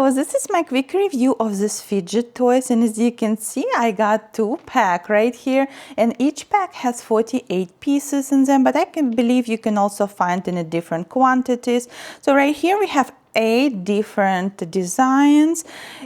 So this is my quick review of this fidget toys, and as you can see, I got 2 packs right here, and each pack has 48 pieces in them, but I can believe you can also find in a different quantities. So right here we have 8 different designs,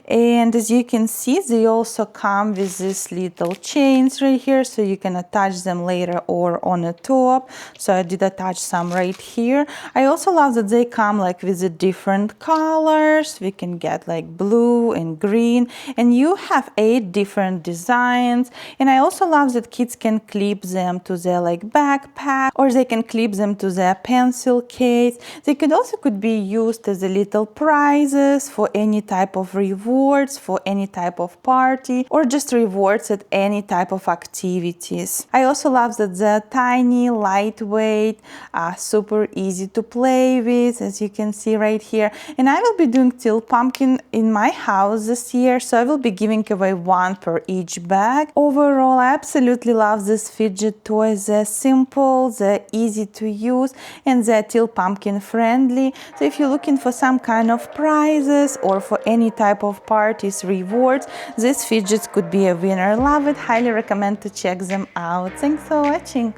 and as you can see, they also come with these little chains right here, so you can attach them later or on the top. So I did attach some right here. I also love that they come like with the different colors. We can get like blue and green, and you have 8 different designs. And I also love that kids can clip them to their like backpack, or they can clip them to their pencil case. They could be used as a little prizes for any type of rewards, for any type of party, or just rewards at any type of activities. I also love that they're tiny, lightweight, super easy to play with, as you can see right here. And I will be doing Teal Pumpkin in my house this year, so I will be giving away 1 per each bag. Overall, I absolutely love these fidget toys. They're simple, they're easy to use, and they're Teal Pumpkin friendly. So if you're looking for some kind of prizes or for any type of parties, rewards, these fidgets could be a winner. Love it, highly recommend to check them out. Thanks for watching.